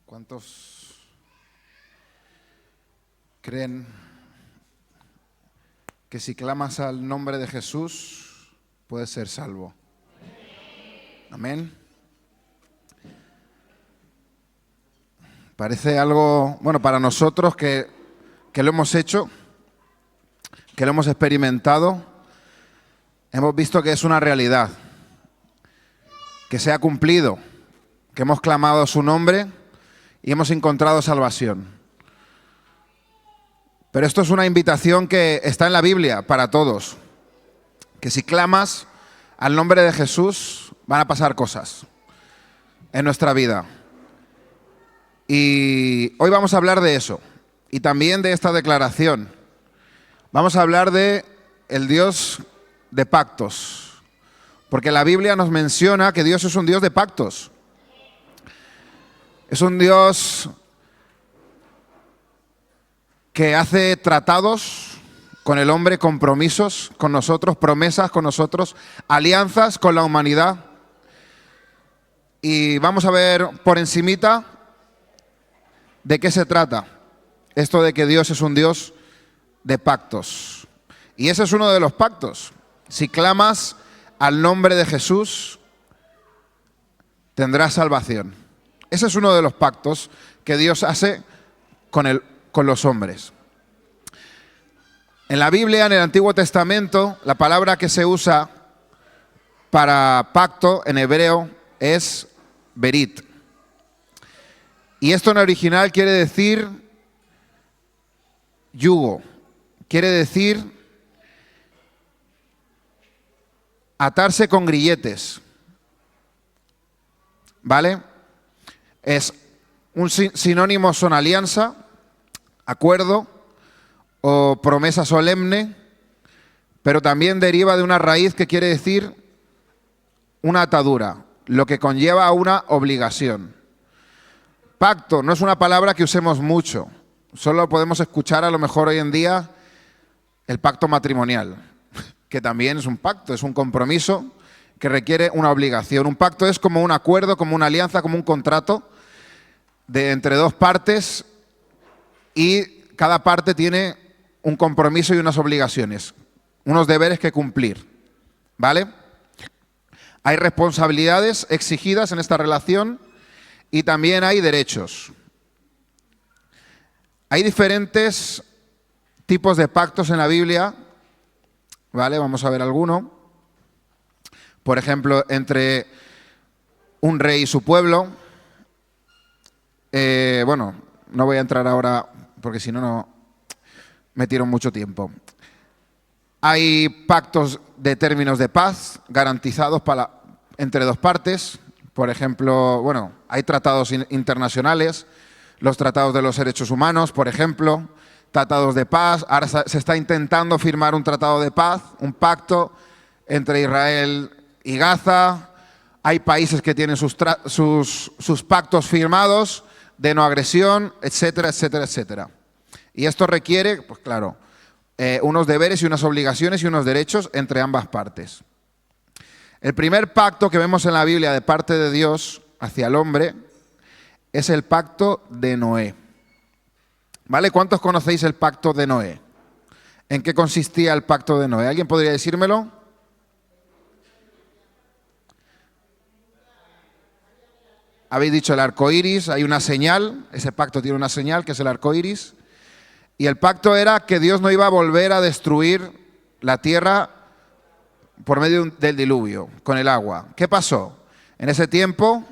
¿Cuántos creen que si clamas al nombre de Jesús puedes ser salvo? Amén. Parece algo, bueno, para nosotros que lo hemos hecho, que lo hemos experimentado, hemos visto que es una realidad, que se ha cumplido, que hemos clamado su nombre y hemos encontrado salvación. Pero esto es una invitación que está en la Biblia para todos, que si clamas al nombre de Jesús van a pasar cosas en nuestra vida. Y hoy vamos a hablar de eso y también de esta declaración. Vamos a hablar de el Dios de pactos, porque la Biblia nos menciona que Dios es un Dios de pactos. Es un Dios que hace tratados con el hombre, compromisos con nosotros, promesas con nosotros, alianzas con la humanidad. Y vamos a ver por encimita de qué se trata esto de que Dios es un Dios de pactos. Y ese es uno de los pactos. Si clamas al nombre de Jesús, tendrás salvación. Ese es uno de los pactos que Dios hace con los hombres. En la Biblia, en el Antiguo Testamento, la palabra que se usa para pacto en hebreo es berit. Y esto en original quiere decir yugo, quiere decir atarse con grilletes, ¿vale? Es un sinónimo, son alianza, acuerdo o promesa solemne, pero también deriva de una raíz que quiere decir una atadura, lo que conlleva a una obligación. Pacto no es una palabra que usemos mucho, solo podemos escuchar a lo mejor hoy en día el pacto matrimonial, que también es un pacto, es un compromiso que requiere una obligación. Un pacto es como un acuerdo, como una alianza, como un contrato entre dos partes y cada parte tiene un compromiso y unas obligaciones, unos deberes que cumplir, ¿vale? Hay responsabilidades exigidas en esta relación y también hay derechos. Hay diferentes tipos de pactos en la Biblia, ¿vale? Vamos a ver alguno. Por ejemplo, entre un rey y su pueblo. Bueno, no voy a entrar ahora porque si no me tiro mucho tiempo. Hay pactos de términos de paz garantizados entre dos partes. Por ejemplo, bueno, hay tratados internacionales, los tratados de los derechos humanos, por ejemplo, tratados de paz. Ahora se está intentando firmar un tratado de paz, un pacto entre Israel y Gaza. Hay países que tienen sus pactos firmados de no agresión, etcétera, etcétera, etcétera. Y esto requiere, pues claro, unos deberes y unas obligaciones y unos derechos entre ambas partes. El primer pacto que vemos en la Biblia de parte de Dios hacia el hombre es el pacto de Noé. ¿Vale? ¿Cuántos conocéis el pacto de Noé? ¿En qué consistía el pacto de Noé? ¿Alguien podría decírmelo? Habéis dicho el arco iris, hay una señal, ese pacto tiene una señal que es el arco iris. Y el pacto era que Dios no iba a volver a destruir la tierra por medio del diluvio, con el agua. ¿Qué pasó? En ese tiempo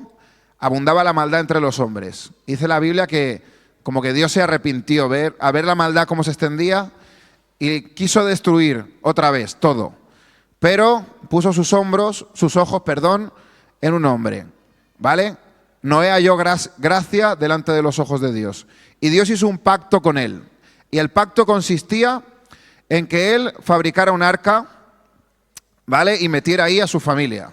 abundaba la maldad entre los hombres. Dice la Biblia que como que Dios se arrepintió a ver la maldad cómo se extendía y quiso destruir otra vez todo. Pero puso sus ojos, en un hombre, ¿vale? Noé halló gracia delante de los ojos de Dios. Y Dios hizo un pacto con él. Y el pacto consistía en que él fabricara un arca, ¿vale? Y metiera ahí a su familia.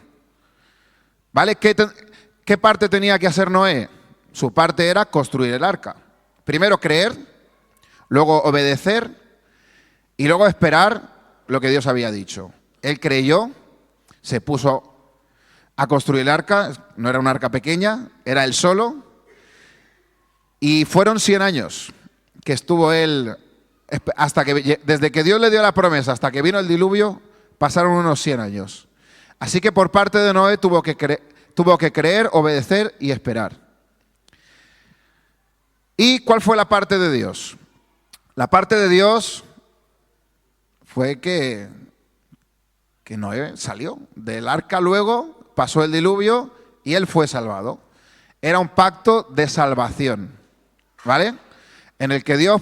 ¿Vale? ¿Qué parte tenía que hacer Noé? Su parte era construir el arca. Primero creer, luego obedecer y luego esperar lo que Dios había dicho. Él creyó, se puso a construir el arca, no era un arca pequeña, era él solo, Y fueron 100 años que estuvo él, desde que Dios le dio la promesa hasta que vino el diluvio, pasaron unos 100 años. Así que por parte de Noé tuvo que creer, obedecer y esperar. ¿Y cuál fue la parte de Dios? La parte de Dios fue que Noé salió del arca, luego pasó el diluvio y él fue salvado. Era un pacto de salvación, ¿vale? En el que Dios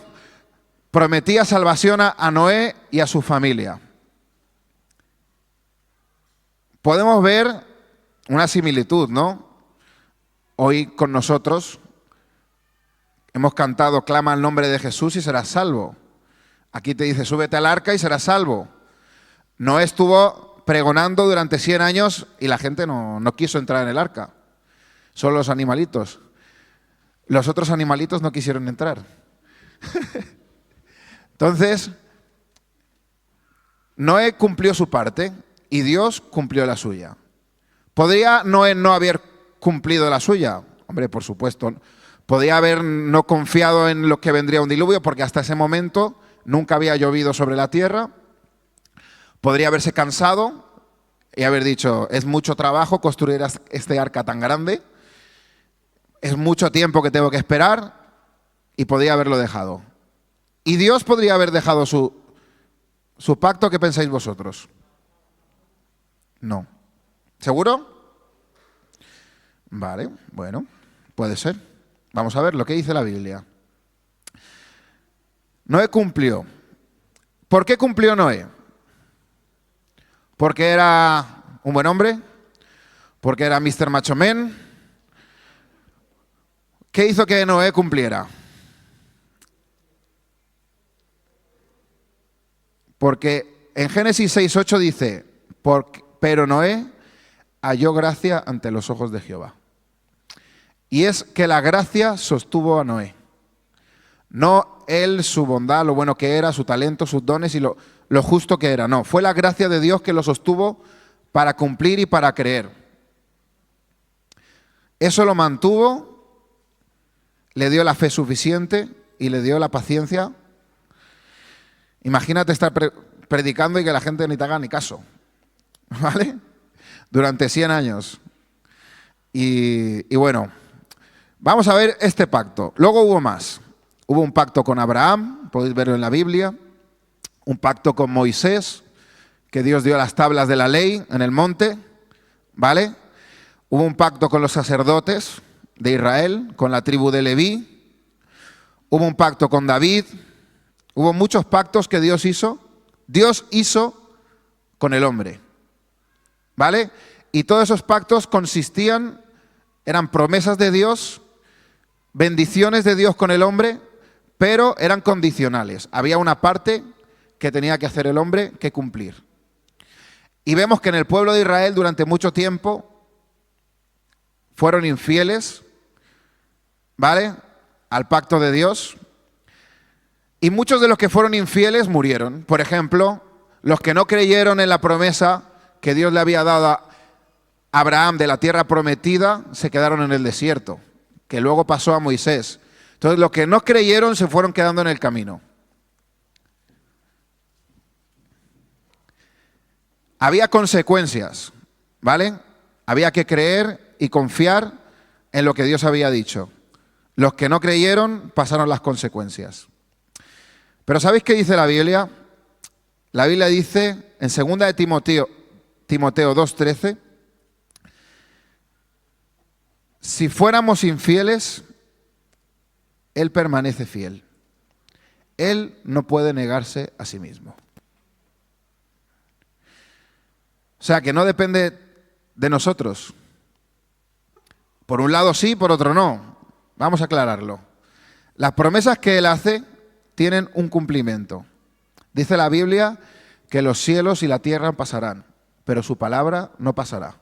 prometía salvación a Noé y a su familia. Podemos ver una similitud, ¿no? Hoy con nosotros hemos cantado, clama el nombre de Jesús y serás salvo. Aquí te dice, súbete al arca y serás salvo. Noé estuvo pregonando durante 100 años y la gente no quiso entrar en el arca. Solo los animalitos. Los otros animalitos no quisieron entrar. Entonces, Noé cumplió su parte y Dios cumplió la suya. ¿Podría Noé no haber cumplido la suya? Hombre, por supuesto. Podría haber no confiado en lo que vendría un diluvio porque hasta ese momento nunca había llovido sobre la tierra. Podría haberse cansado y haber dicho, es mucho trabajo construir este arca tan grande, es mucho tiempo que tengo que esperar, y podría haberlo dejado. Y Dios podría haber dejado su pacto. ¿Qué pensáis vosotros? No. ¿Seguro? Vale, bueno, puede ser. Vamos a ver lo que dice la Biblia. Noé cumplió. ¿Por qué cumplió Noé? ¿Porque era un buen hombre? ¿Porque era Mr. Macho Man? ¿Qué hizo que Noé cumpliera? Porque en Génesis 6:8 dice, pero Noé halló gracia ante los ojos de Jehová. Y es que la gracia sostuvo a Noé. No él, su bondad, lo bueno que era, su talento, sus dones y lo justo que era. No, fue la gracia de Dios que lo sostuvo para cumplir y para creer. Eso lo mantuvo, le dio la fe suficiente y le dio la paciencia. Imagínate estar predicando y que la gente ni te haga ni caso, ¿vale? Durante 100 años. Y bueno, vamos a ver este pacto. Luego hubo más. Hubo un pacto con Abraham, podéis verlo en la Biblia. Un pacto con Moisés, que Dios dio las tablas de la ley en el monte, ¿vale? Hubo un pacto con los sacerdotes de Israel, con la tribu de Leví. Hubo un pacto con David. Hubo muchos pactos que Dios hizo con el hombre, ¿vale? Y todos esos pactos eran promesas de Dios, bendiciones de Dios con el hombre, pero eran condicionales. Había una parte que tenía que hacer el hombre que cumplir. Y vemos que en el pueblo de Israel durante mucho tiempo fueron infieles, ¿vale?, al pacto de Dios. Y muchos de los que fueron infieles murieron. Por ejemplo, los que no creyeron en la promesa que Dios le había dado a Abraham de la tierra prometida, se quedaron en el desierto, que luego pasó a Moisés. Entonces los que no creyeron se fueron quedando en el camino. Había consecuencias, ¿vale? Había que creer y confiar en lo que Dios había dicho. Los que no creyeron pasaron las consecuencias. Pero ¿sabéis qué dice la Biblia? La Biblia dice en 2 de Timoteo 2:13, si fuéramos infieles, Él permanece fiel. Él no puede negarse a sí mismo. O sea, que no depende de nosotros. Por un lado sí, por otro no. Vamos a aclararlo. Las promesas que Él hace tienen un cumplimiento. Dice la Biblia que los cielos y la tierra pasarán, pero su palabra no pasará.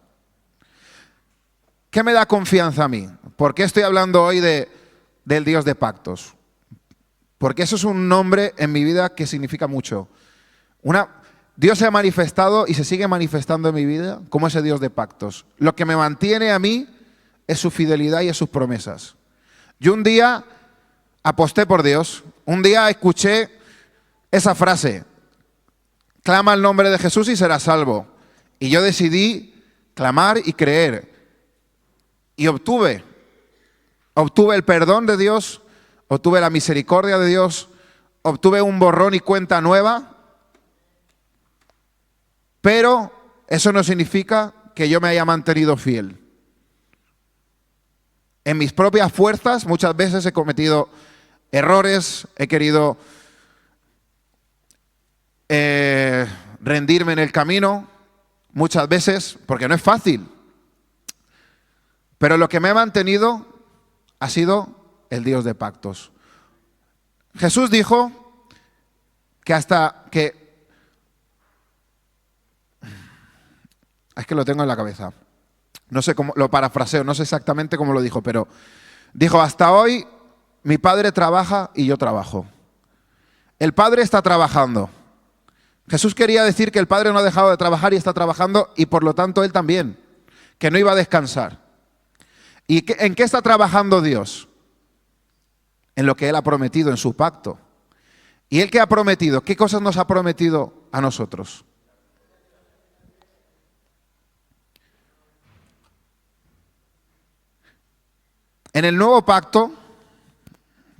¿Qué me da confianza a mí? ¿Por qué estoy hablando hoy del Dios de pactos? Porque eso es un nombre en mi vida que significa mucho. Dios se ha manifestado y se sigue manifestando en mi vida como ese Dios de pactos. Lo que me mantiene a mí es su fidelidad y es sus promesas. Yo un día aposté por Dios. Un día escuché esa frase: clama el nombre de Jesús y serás salvo. Y yo decidí clamar y creer. Y obtuve el perdón de Dios, obtuve la misericordia de Dios, obtuve un borrón y cuenta nueva. Pero eso no significa que yo me haya mantenido fiel. En mis propias fuerzas muchas veces he cometido errores, he querido rendirme en el camino, muchas veces, porque no es fácil. Pero lo que me ha mantenido ha sido el Dios de pactos. Jesús dijo que hasta que... Es que lo tengo en la cabeza. No sé cómo, lo parafraseo, no sé exactamente cómo lo dijo, pero dijo: hasta hoy mi Padre trabaja y yo trabajo. El Padre está trabajando. Jesús quería decir que el Padre no ha dejado de trabajar y está trabajando, y por lo tanto Él también, que no iba a descansar. ¿Y en qué está trabajando Dios? En lo que Él ha prometido en su pacto. ¿Y Él qué ha prometido? ¿Qué cosas nos ha prometido a nosotros? En el nuevo pacto,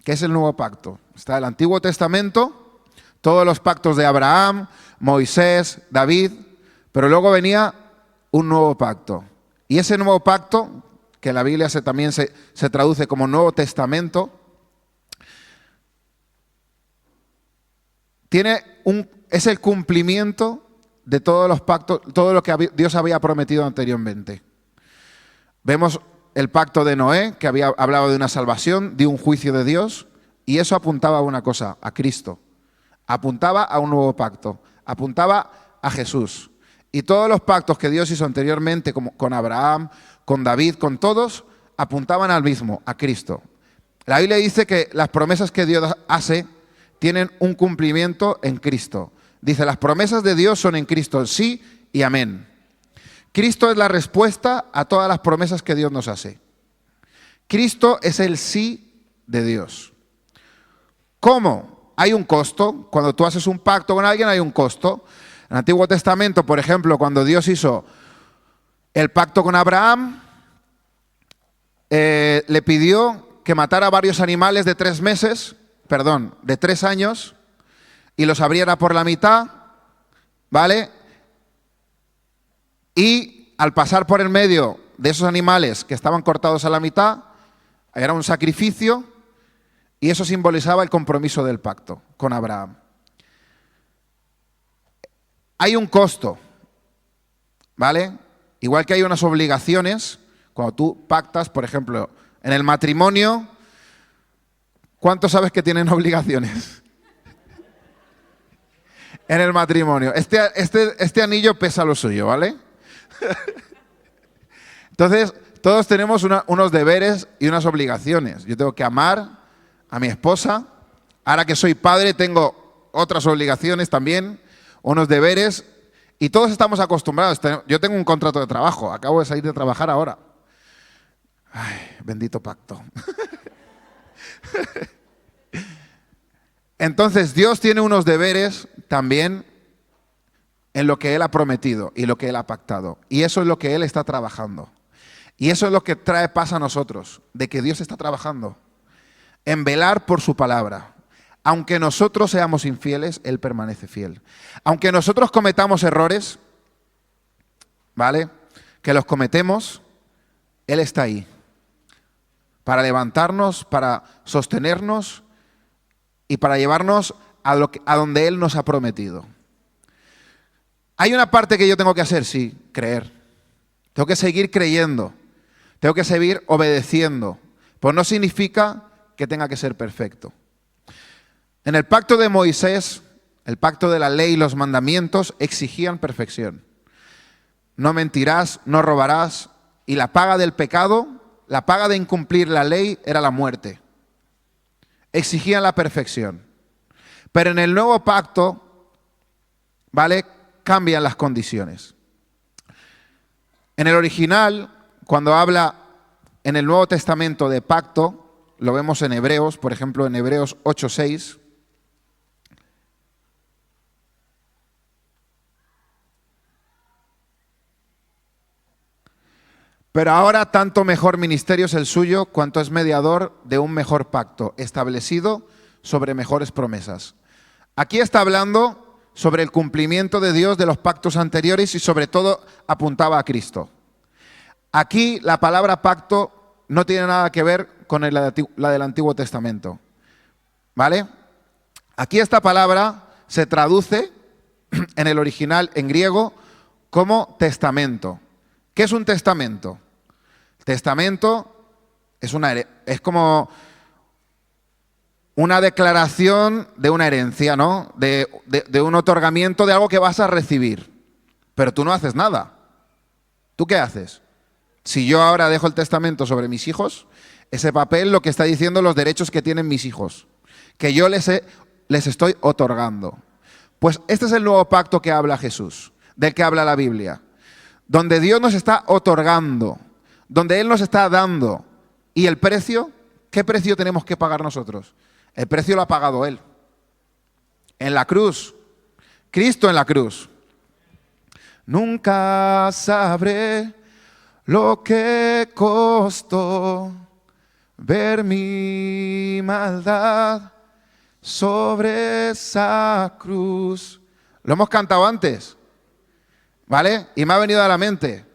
¿qué es el nuevo pacto? Está el Antiguo Testamento, todos los pactos de Abraham, Moisés, David, pero luego venía un nuevo pacto. Y ese nuevo pacto, que en la Biblia también se traduce como Nuevo Testamento, es el cumplimiento de todos los pactos, todo lo que Dios había prometido anteriormente. Vemos el pacto de Noé, que había hablado de una salvación, de un juicio de Dios, y eso apuntaba a una cosa: a Cristo. Apuntaba a un nuevo pacto, apuntaba a Jesús. Y todos los pactos que Dios hizo anteriormente, como con Abraham, con David, con todos, apuntaban al mismo, a Cristo. La Biblia dice que las promesas que Dios hace tienen un cumplimiento en Cristo. Dice: las promesas de Dios son en Cristo, sí y amén. Cristo es la respuesta a todas las promesas que Dios nos hace. Cristo es el sí de Dios. ¿Cómo? Hay un costo. Cuando tú haces un pacto con alguien hay un costo. En el Antiguo Testamento, por ejemplo, cuando Dios hizo el pacto con Abraham, le pidió que matara varios animales de 3 años, y los abriera por la mitad, ¿vale? Y al pasar por el medio de esos animales que estaban cortados a la mitad, era un sacrificio, y eso simbolizaba el compromiso del pacto con Abraham. Hay un costo, ¿vale? Igual que hay unas obligaciones, cuando tú pactas, por ejemplo, en el matrimonio, ¿cuántos sabes que tienen obligaciones? En el matrimonio. Este anillo pesa lo suyo, ¿vale? Entonces, todos tenemos unos deberes y unas obligaciones. Yo tengo que amar a mi esposa. Ahora que soy padre, tengo otras obligaciones también, unos deberes, y todos estamos acostumbrados. Yo tengo un contrato de trabajo, acabo de salir de trabajar ahora. Ay, bendito pacto. Entonces, Dios tiene unos deberes también en lo que Él ha prometido y lo que Él ha pactado. Y eso es lo que Él está trabajando. Y eso es lo que trae paz a nosotros, de que Dios está trabajando en velar por su palabra. Aunque nosotros seamos infieles, Él permanece fiel. Aunque nosotros cometamos errores, ¿vale? Que los cometemos, Él está ahí para levantarnos, para sostenernos y para llevarnos a donde Él nos ha prometido. Hay una parte que yo tengo que hacer, sí, creer. Tengo que seguir creyendo. Tengo que seguir obedeciendo. Pues no significa que tenga que ser perfecto. En el pacto de Moisés, el pacto de la ley y los mandamientos exigían perfección. No mentirás, no robarás, y la paga del pecado, la paga de incumplir la ley era la muerte. Exigían la perfección. Pero en el nuevo pacto, ¿vale?, cambian las condiciones. En el original, cuando habla en el Nuevo Testamento de pacto, lo vemos en Hebreos, por ejemplo, en Hebreos 8:6. Pero ahora tanto mejor ministerio es el suyo, cuanto es mediador de un mejor pacto, establecido sobre mejores promesas. Aquí está hablando sobre el cumplimiento de Dios de los pactos anteriores y sobre todo apuntaba a Cristo. Aquí la palabra pacto no tiene nada que ver con la del Antiguo Testamento. ¿Vale? Aquí esta palabra se traduce en el original en griego como testamento. ¿Qué es un testamento? Testamento es como una declaración de una herencia, ¿no? De un otorgamiento de algo que vas a recibir. Pero tú no haces nada. ¿Tú qué haces? Si yo ahora dejo el testamento sobre mis hijos, ese papel lo que está diciendo los derechos que tienen mis hijos, que yo les estoy otorgando. Pues este es el nuevo pacto que habla Jesús, del que habla la Biblia, donde Dios nos está otorgando, donde Él nos está dando. ¿Y el precio? ¿Qué precio tenemos que pagar nosotros? El precio lo ha pagado Él. En la cruz. Cristo en la cruz. Nunca sabré lo que costó ver mi maldad sobre esa cruz. Lo hemos cantado antes, ¿vale? Y me ha venido a la mente.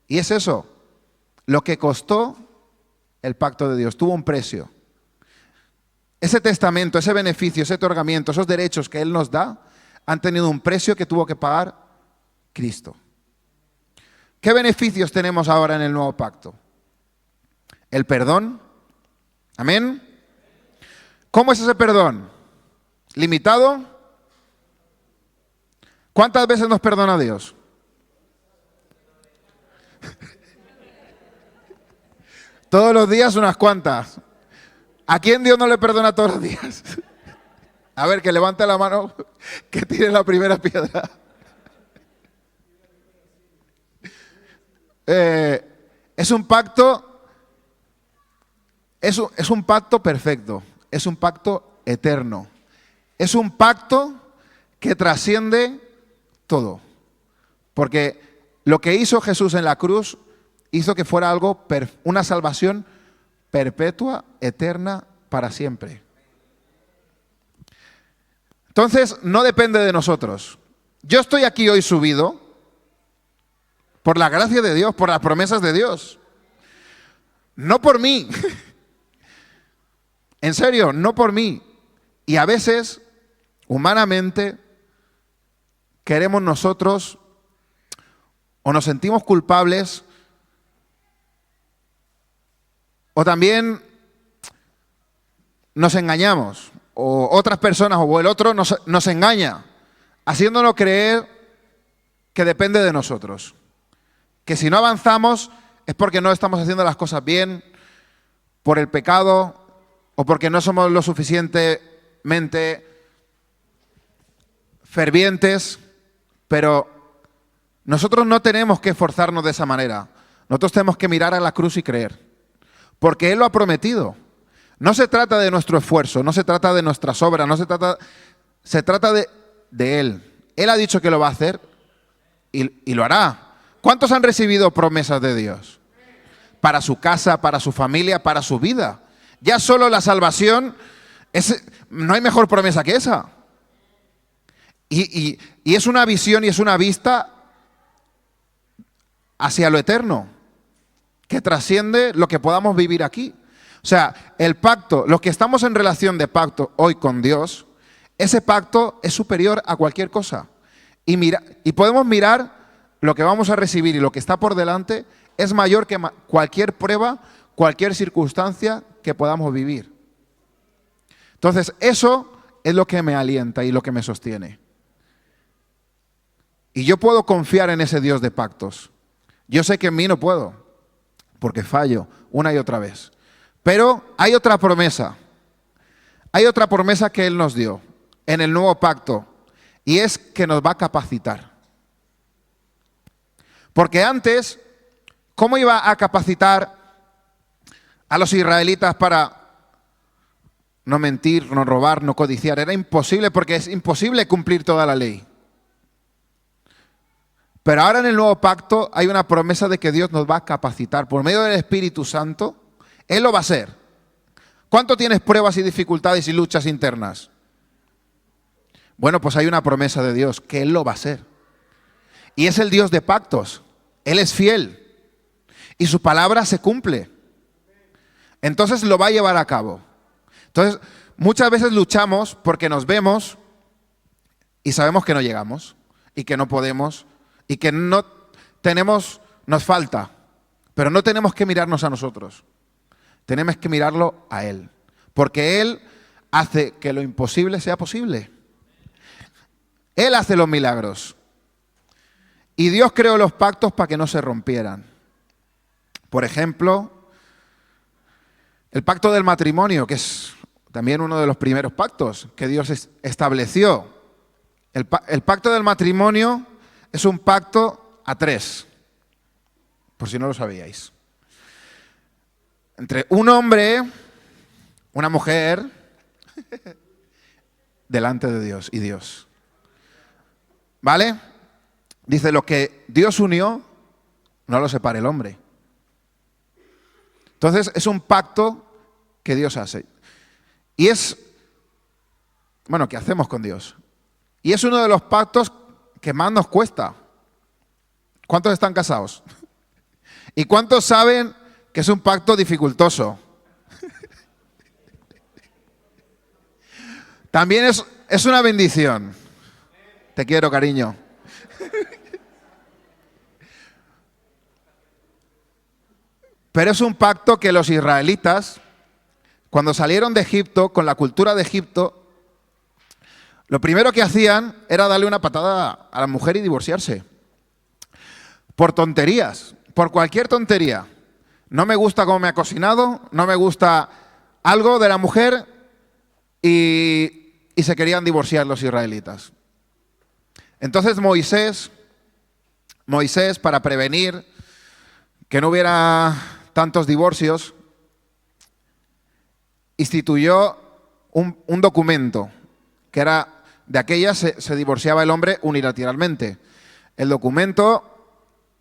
Y es eso, lo que costó el pacto de Dios. Tuvo un precio. Ese testamento, ese beneficio, ese otorgamiento, esos derechos que Él nos da, han tenido un precio que tuvo que pagar Cristo. ¿Qué beneficios tenemos ahora en el nuevo pacto? El perdón. Amén. ¿Cómo es ese perdón? ¿Limitado? ¿Cuántas veces nos perdona Dios? Todos los días unas cuantas. ¿A quién Dios no le perdona todos los días? A ver, que levante la mano, que tire la primera piedra. Es un pacto, es un pacto perfecto, es un pacto eterno, es un pacto que trasciende todo, porque lo que hizo Jesús en la cruz hizo que fuera algo, una salvación perpetua, eterna, para siempre. Entonces, no depende de nosotros. Yo estoy aquí hoy subido por la gracia de Dios, por las promesas de Dios. No por mí. En serio, no por mí. Y a veces, humanamente, queremos nosotros o nos sentimos culpables o también nos engañamos o otras personas o el otro nos engaña haciéndonos creer que depende de nosotros. Que si no avanzamos es porque no estamos haciendo las cosas bien, por el pecado o porque no somos lo suficientemente fervientes, pero nosotros no tenemos que esforzarnos de esa manera. Nosotros tenemos que mirar a la cruz y creer, porque Él lo ha prometido. No se trata de nuestro esfuerzo, no se trata de nuestras obras, se trata de Él. Él ha dicho que lo va a hacer y lo hará. ¿Cuántos han recibido promesas de Dios? Para su casa, para su familia, para su vida. Ya solo la salvación, no hay mejor promesa que esa. Y es una visión y es una vista hacia lo eterno, que trasciende lo que podamos vivir aquí. O sea, el pacto, los que estamos en relación de pacto hoy con Dios, ese pacto es superior a cualquier cosa. Y podemos mirar lo que vamos a recibir y lo que está por delante es mayor que cualquier prueba, cualquier circunstancia que podamos vivir. Entonces, eso es lo que me alienta y lo que me sostiene. Y yo puedo confiar en ese Dios de pactos. Yo sé que en mí no puedo, porque fallo una y otra vez. Pero hay otra promesa. Hay otra promesa que Él nos dio en el nuevo pacto, y es que nos va a capacitar. Porque antes, ¿cómo iba a capacitar a los israelitas para no mentir, no robar, no codiciar. Era imposible porque es imposible cumplir toda la ley. Pero ahora en el nuevo pacto hay una promesa de que Dios nos va a capacitar. Por medio del Espíritu Santo, Él lo va a hacer. ¿Cuánto tienes pruebas y dificultades y luchas internas? Bueno, pues hay una promesa de Dios, que Él lo va a hacer. Y es el Dios de pactos. Él es fiel. Y su palabra se cumple. Entonces lo va a llevar a cabo. Entonces, muchas veces luchamos porque nos vemos y sabemos que no llegamos y que no podemos y que no tenemos, nos falta. Pero no tenemos que mirarnos a nosotros. Tenemos que mirarlo a Él. Porque Él hace que lo imposible sea posible. Él hace los milagros. Y Dios creó los pactos para que no se rompieran. Por ejemplo, el pacto del matrimonio, que es también uno de los primeros pactos que Dios estableció. El pacto del matrimonio es un pacto a tres, por si no lo sabíais. Entre un hombre, una mujer, delante de Dios y Dios. ¿Vale? Dice, lo que Dios unió, no lo separe el hombre. Entonces, es un pacto que Dios hace. Y es, bueno, que hacemos con Dios. Y es uno de los pactos que más nos cuesta. ¿Cuántos están casados? ¿Y cuántos saben que es un pacto dificultoso? También es una bendición. Te quiero, cariño. Pero es un pacto que los israelitas, cuando salieron de Egipto, con la cultura de Egipto, lo primero que hacían era darle una patada a la mujer y divorciarse. Por tonterías, por cualquier tontería. No me gusta cómo me ha cocinado, no me gusta algo de la mujer y se querían divorciar los israelitas. Entonces Moisés, para prevenir que no hubiera tantos divorcios, instituyó un documento que era, de aquella se divorciaba el hombre unilateralmente. El documento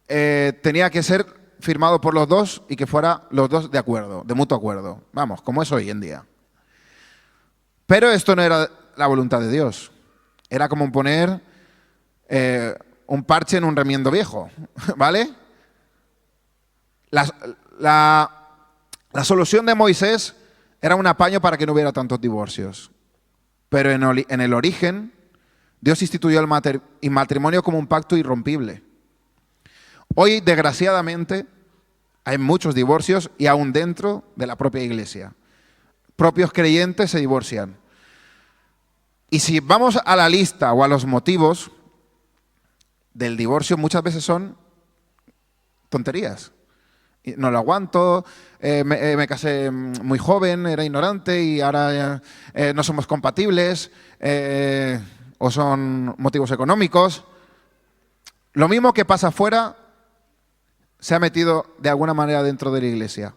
tenía que ser firmado por los dos y que fuera los dos de acuerdo, de mutuo acuerdo. Vamos, como es hoy en día. Pero esto no era la voluntad de Dios. Era como poner un parche en un remiendo viejo, ¿vale? La solución de Moisés era un apaño para que no hubiera tantos divorcios. Pero en el origen, Dios instituyó el matrimonio como un pacto irrompible. Hoy, desgraciadamente, hay muchos divorcios y aún dentro de la propia iglesia. Propios creyentes se divorcian. Y si vamos a la lista o a los motivos del divorcio, muchas veces son tonterías. No lo aguanto, me casé muy joven, era ignorante y ahora no somos compatibles, o son motivos económicos. Lo mismo que pasa afuera se ha metido de alguna manera dentro de la iglesia.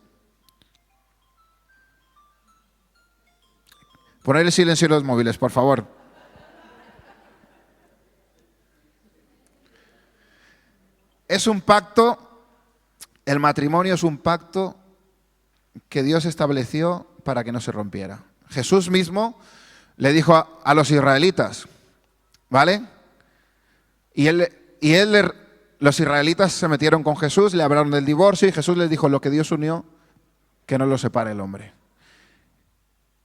Poner el silencio en los móviles, por favor. Es un pacto. El matrimonio es un pacto que Dios estableció para que no se rompiera. Jesús mismo le dijo a los israelitas, ¿vale? Los israelitas se metieron con Jesús, le hablaron del divorcio y Jesús les dijo, lo que Dios unió, que no lo separe el hombre.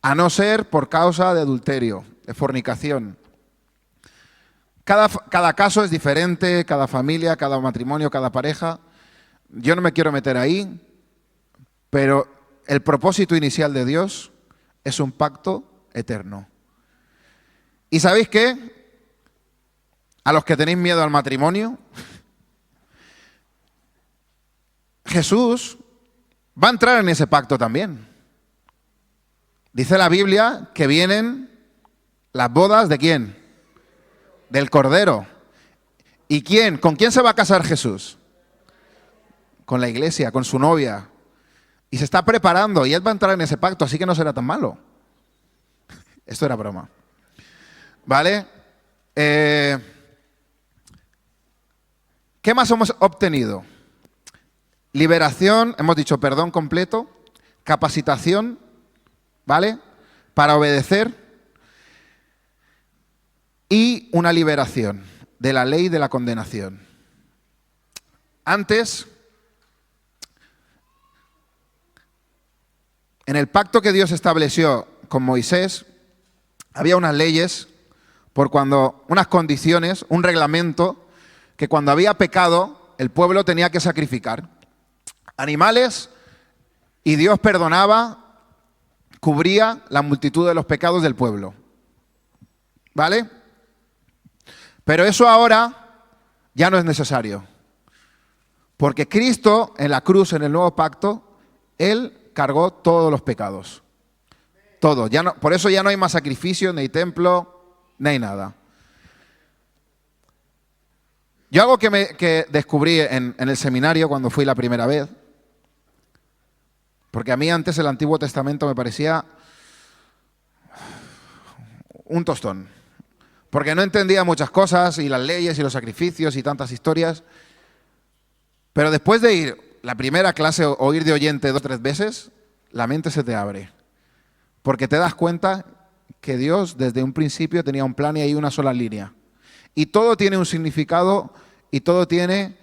A no ser por causa de adulterio, de fornicación. Cada caso es diferente, cada familia, cada matrimonio, cada pareja. Yo no me quiero meter ahí, pero el propósito inicial de Dios es un pacto eterno. ¿Y sabéis qué? A los que tenéis miedo al matrimonio, Jesús va a entrar en ese pacto también. Dice la Biblia que vienen las bodas ¿de quién? Del Cordero. ¿Y quién? ¿Con quién se va a casar Jesús? Con la iglesia, con su novia. Y se está preparando y Él va a entrar en ese pacto, así que no será tan malo. Esto era broma. ¿Vale? ¿Qué más hemos obtenido? Liberación, hemos dicho perdón completo, capacitación, ¿vale? Para obedecer y una liberación de la ley de la condenación. Antes, en el pacto que Dios estableció con Moisés, había unas leyes, unas condiciones, un reglamento, que cuando había pecado, el pueblo tenía que sacrificar animales y Dios perdonaba, cubría la multitud de los pecados del pueblo. ¿Vale? Pero eso ahora ya no es necesario. Porque Cristo en la cruz, en el nuevo pacto, Él cargó todos los pecados. Todo. Ya no, por eso ya no hay más sacrificio, ni templo, ni hay nada. Yo algo que descubrí en el seminario cuando fui la primera vez, porque a mí antes el Antiguo Testamento me parecía un tostón. Porque no entendía muchas cosas, y las leyes, y los sacrificios, y tantas historias. Pero después de ir la primera clase o ir de oyente 2 o 3 veces, la mente se te abre. Porque te das cuenta que Dios desde un principio tenía un plan y hay una sola línea. Y todo tiene un significado y todo tiene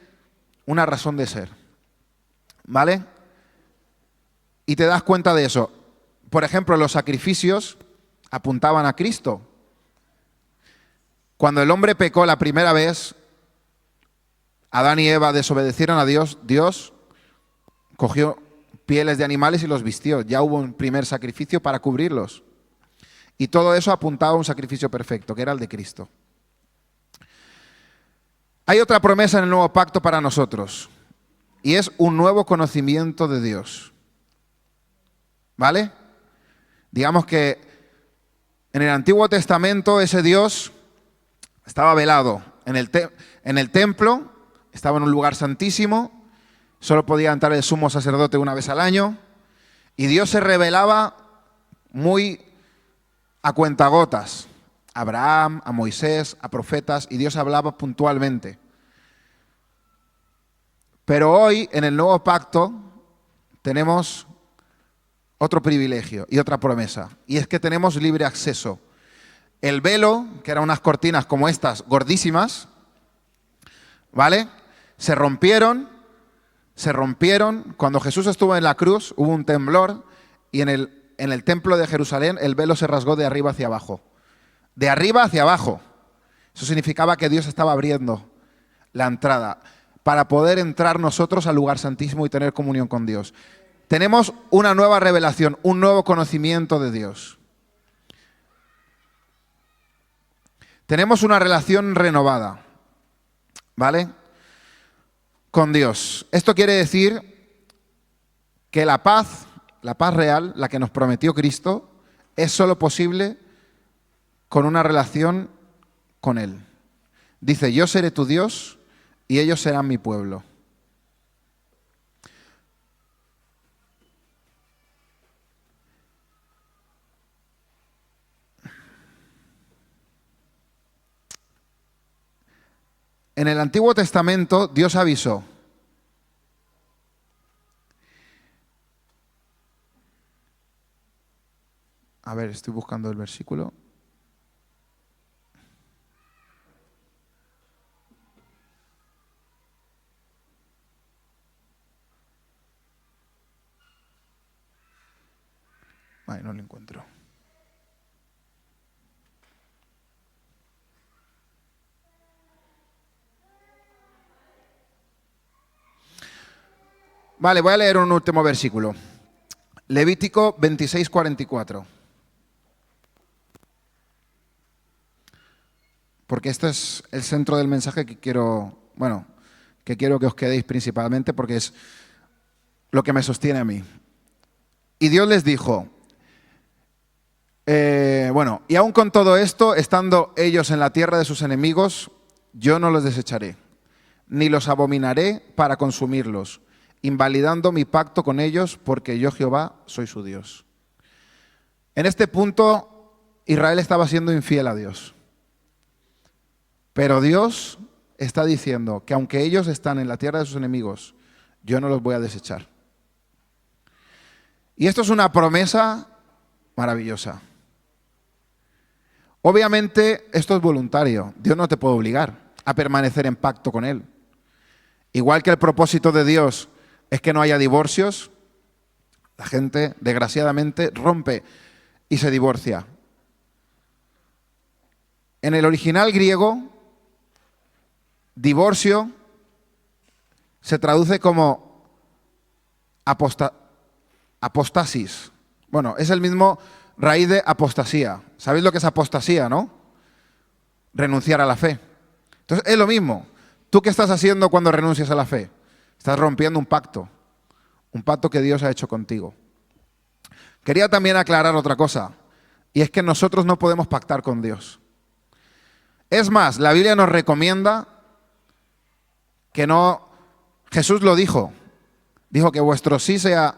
una razón de ser. ¿Vale? Y te das cuenta de eso. Por ejemplo, los sacrificios apuntaban a Cristo. Cuando el hombre pecó la primera vez, Adán y Eva desobedecieron a Dios, Dios cogió pieles de animales y los vistió. Ya hubo un primer sacrificio para cubrirlos. Y todo eso apuntaba a un sacrificio perfecto, que era el de Cristo. Hay otra promesa en el nuevo pacto para nosotros, y es un nuevo conocimiento de Dios. ¿Vale? Digamos que en el Antiguo Testamento ese Dios estaba velado en el templo, estaba en un lugar santísimo, solo podía entrar el sumo sacerdote una vez al año, y Dios se revelaba muy a cuentagotas, a Abraham, a Moisés, a profetas, y Dios hablaba puntualmente. Pero hoy, en el nuevo pacto, tenemos otro privilegio y otra promesa, y es que tenemos libre acceso. El velo, que eran unas cortinas como estas, gordísimas, ¿vale? Se rompieron. Cuando Jesús estuvo en la cruz, hubo un temblor, y en el templo de Jerusalén el velo se rasgó de arriba hacia abajo. De arriba hacia abajo. Eso significaba que Dios estaba abriendo la entrada para poder entrar nosotros al lugar santísimo y tener comunión con Dios. Tenemos una nueva revelación, un nuevo conocimiento de Dios. Tenemos una relación renovada, ¿vale? Con Dios. Esto quiere decir que la paz real, la que nos prometió Cristo, es solo posible con una relación con Él. Dice, yo seré tu Dios y ellos serán mi pueblo. En el Antiguo Testamento Dios avisó. A ver, estoy buscando el versículo. Ay, no lo encuentro. Vale, voy a leer un último versículo. Levítico 26:44. Porque este es el centro del mensaje que quiero que os quedéis principalmente, porque es lo que me sostiene a mí. Y Dios les dijo, y aún con todo esto, estando ellos en la tierra de sus enemigos, yo no los desecharé, ni los abominaré para consumirlos, invalidando mi pacto con ellos, porque yo Jehová soy su Dios. En este punto Israel estaba siendo infiel a Dios. Pero Dios está diciendo que aunque ellos están en la tierra de sus enemigos, yo no los voy a desechar. Y esto es una promesa maravillosa. Obviamente esto es voluntario. Dios no te puede obligar a permanecer en pacto con Él. Igual que el propósito de Dios es que no haya divorcios, la gente desgraciadamente rompe y se divorcia. En el original griego, divorcio se traduce como apostasis. Bueno, es el mismo raíz de apostasía. ¿Sabéis lo que es apostasía, no? Renunciar a la fe. Entonces, es lo mismo. ¿Tú qué estás haciendo cuando renuncias a la fe? Estás rompiendo un pacto que Dios ha hecho contigo. Quería también aclarar otra cosa, y es que nosotros no podemos pactar con Dios. Es más, la Biblia nos recomienda que no, Jesús lo dijo que vuestro sí sea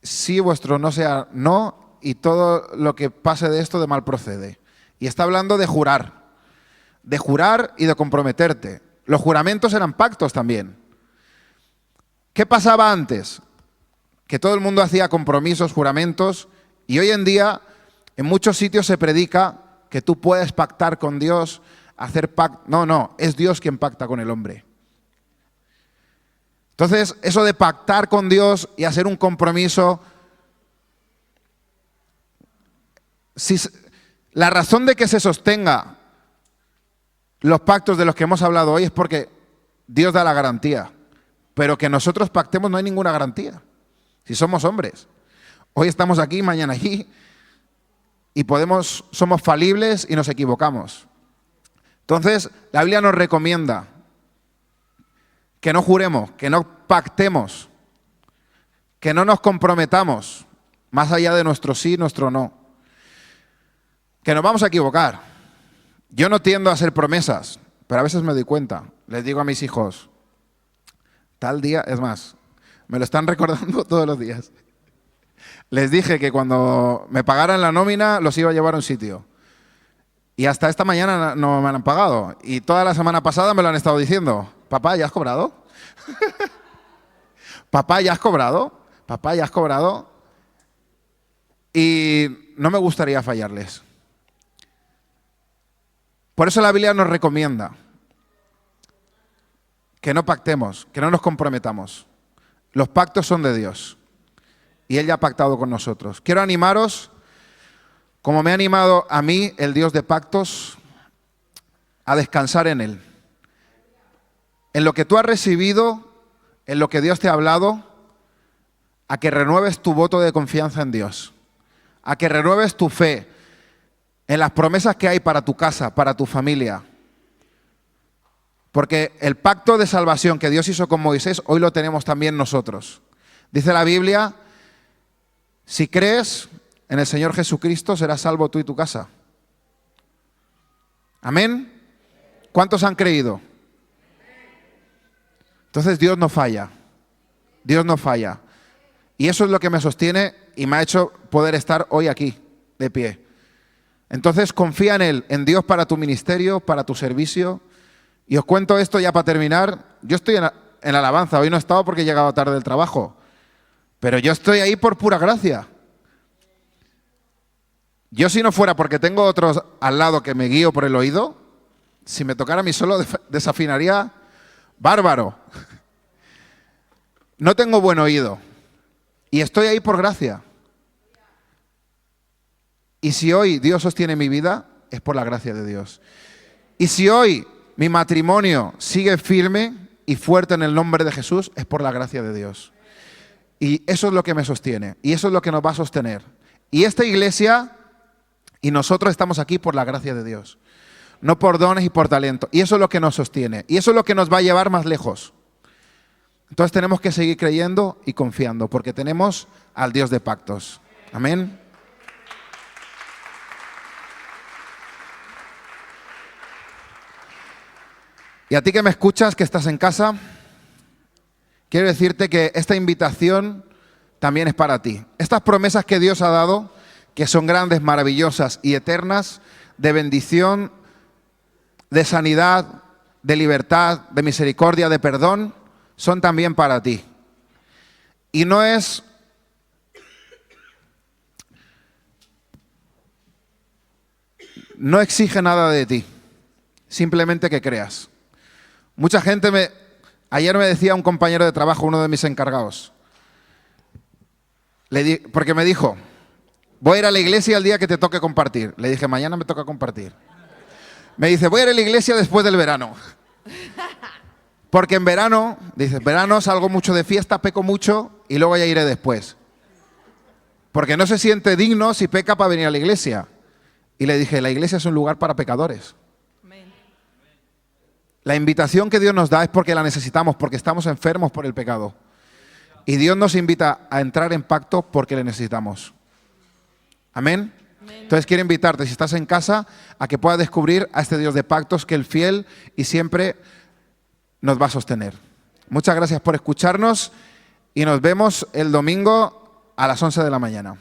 sí, vuestro no sea no, y todo lo que pase de esto de mal procede. Y está hablando de jurar y de comprometerte. Los juramentos eran pactos también. ¿Qué pasaba antes? Que todo el mundo hacía compromisos, juramentos, y hoy en día en muchos sitios se predica que tú puedes pactar con Dios, hacer pacto. No, es Dios quien pacta con el hombre. Entonces, eso de pactar con Dios y hacer un compromiso, la razón de que se sostenga los pactos de los que hemos hablado hoy es porque Dios da la garantía, pero que nosotros pactemos no hay ninguna garantía, si somos hombres. Hoy estamos aquí, mañana allí, y somos falibles y nos equivocamos. Entonces, la Biblia nos recomienda que no juremos, que no pactemos, que no nos comprometamos más allá de nuestro sí, nuestro no. Que nos vamos a equivocar. Yo no tiendo a hacer promesas, pero a veces me doy cuenta. Les digo a mis hijos, tal día, es más, me lo están recordando todos los días. Les dije que cuando me pagaran la nómina los iba a llevar a un sitio. Y hasta esta mañana no me han pagado. Y toda la semana pasada me lo han estado diciendo. Papá, ¿ya has cobrado? Papá, ¿ya has cobrado? Papá, ¿ya has cobrado? Y no me gustaría fallarles. Por eso la Biblia nos recomienda que no pactemos, que no nos comprometamos. Los pactos son de Dios. Y Él ya ha pactado con nosotros. Quiero animaros, como me ha animado a mí, el Dios de pactos, a descansar en Él. En lo que tú has recibido, en lo que Dios te ha hablado, a que renueves tu voto de confianza en Dios, a que renueves tu fe en las promesas que hay para tu casa, para tu familia. Porque el pacto de salvación que Dios hizo con Moisés, hoy lo tenemos también nosotros. Dice la Biblia, si crees en el Señor Jesucristo, serás salvo tú y tu casa. ¿Amén? ¿Cuántos han creído? Entonces Dios no falla. Dios no falla. Y eso es lo que me sostiene y me ha hecho poder estar hoy aquí, de pie. Entonces confía en Él, en Dios para tu ministerio, para tu servicio. Y os cuento esto ya para terminar. Yo estoy en alabanza. Hoy no he estado porque he llegado tarde del trabajo. Pero yo estoy ahí por pura gracia. Yo si no fuera porque tengo otros al lado que me guío por el oído, si me tocara a mí solo desafinaría bárbaro. No tengo buen oído. Y estoy ahí por gracia. Y si hoy Dios sostiene mi vida, es por la gracia de Dios. Y si hoy mi matrimonio sigue firme y fuerte en el nombre de Jesús, es por la gracia de Dios. Y eso es lo que me sostiene. Y eso es lo que nos va a sostener. Y esta iglesia y nosotros estamos aquí por la gracia de Dios. No por dones y por talento. Y eso es lo que nos sostiene. Y eso es lo que nos va a llevar más lejos. Entonces tenemos que seguir creyendo y confiando, porque tenemos al Dios de pactos. Amén. Y a ti que me escuchas, que estás en casa, quiero decirte que esta invitación también es para ti. Estas promesas que Dios ha dado que son grandes, maravillosas y eternas, de bendición, de sanidad, de libertad, de misericordia, de perdón, son también para ti. Y no exige nada de ti, simplemente que creas. Mucha gente ayer me decía un compañero de trabajo, uno de mis encargados, porque me dijo, voy a ir a la iglesia el día que te toque compartir. Le dije, mañana me toca compartir. Me dice, voy a ir a la iglesia después del verano. Porque en verano, dice, verano salgo mucho de fiesta, peco mucho y luego ya iré después. Porque no se siente digno si peca para venir a la iglesia. Y le dije, la iglesia es un lugar para pecadores. La invitación que Dios nos da es porque la necesitamos, porque estamos enfermos por el pecado. Y Dios nos invita a entrar en pacto porque le necesitamos. Amén. Entonces quiero invitarte, si estás en casa, a que puedas descubrir a este Dios de pactos que es fiel y siempre nos va a sostener. Muchas gracias por escucharnos y nos vemos el domingo a las 11 de la mañana.